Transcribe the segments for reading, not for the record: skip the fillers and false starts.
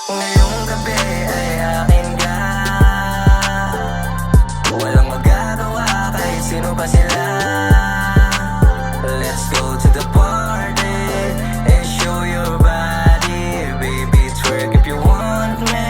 Ngayong gabi ay akin ka. Walang magagawa kahit sino pa sila. Let's go to the party and show your body. Baby, twerk if you want me.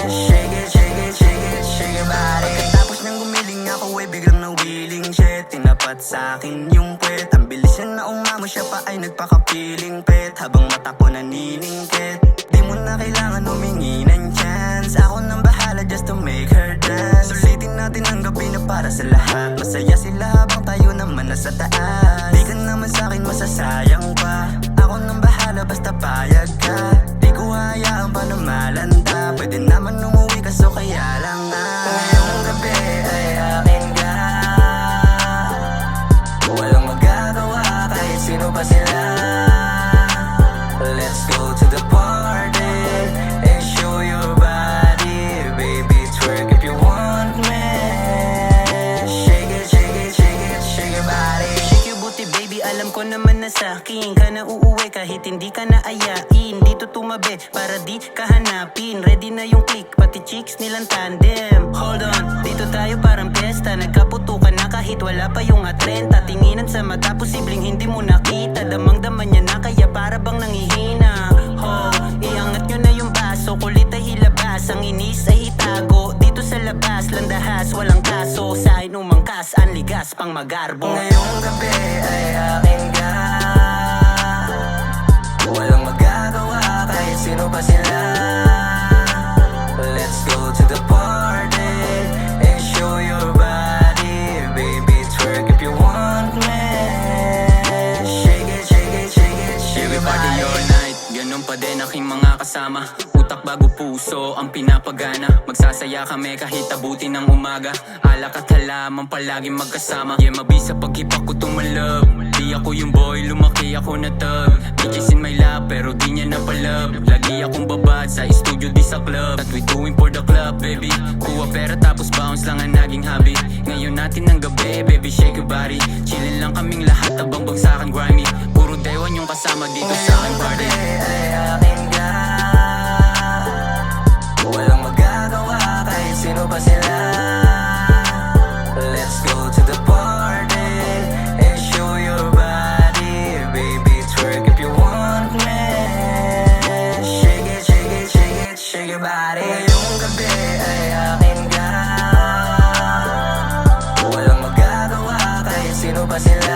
Shake it, shake it, shake it, shake your body. Pagkatapos niyang gumiling ako ay biglang nawiling shit. Tinapat sa'kin yung puwet. Ang bilis niya na umamo, siya pa ay nagpakapiling pet. Habang mata ko naniningkit, di mo na kailangan humingi ng chance. Ako nang bahala just to make her dance. Sulitin natin ang gabi na para sa lahat. Masaya sila habang tayo naman nasa taas. Di ka naman sa'kin masasayang pa. Ako nang bahala basta payag ka. Di ko hayaan pa na malanta. Pwede naman umuwi kaso kaya lang nga ngayong gabi ay akin ka. Walang magagawa kahit sino pa sila. Let's go to the party and show your body. Baby, twerk if you want me. Shake it, shake it, shake it, shake your body. Shake your booty baby, alam ko naman na sa'kin ka na uuwi kahit hindi ka na ayain. Dito tumabi para di ka hanapin. Ready na yung click, pati chicks nilang tandem. Hold on, dito tayo parang pesta. Nagkaputukan na kahit wala pa yung atrenta. Tinginan sa mata, posibleng hindi mo nakita. Damang-daman niya na kaya para bang nangihina. Oh, iangat nyo na yung baso, kulit ay hilabas. Ang inis ay itago, dito sa labas. Landahas, walang kaso, sa akin umangkas. Ang ligas pang magarbo. Ngayong gabi ay akin ka. Walang magagawa kahit sino pa sila. Let's go to the party and show your body. Baby, twerk if you want me. Shake it, shake it, shake it, shake your Party body. all night, ganun pa din aking mga kasama. Utak bago puso ang pinapagana. Magsasaya kami kahit abutin ng umaga. Alak at halaman palaging magkasama. Yeah, mabisa pag-ipak ko tumalab. Di ako yung boy, lumaki ako na tug. Bitches in my lap, pero di niya napalab. Lagi akong babad sa studio di sa club. That we doing for the club, baby. Kuha pera tapos bounce lang ang naging hobby. Ngayon natin ng gabi, baby, shake your body. Chillin lang kaming lahat habang bagsakan grimy. Puro dewan yung kasama dito sa aking party. Ay akin ka. Walang magagawa kahit sino pa sila. Let's go to the party and show your body. Baby, twerk if you want me. Shake it, shake it, shake it, shake your body. Ngayong gabi ay akin ka. Walang magagawa kahit sino pa sila.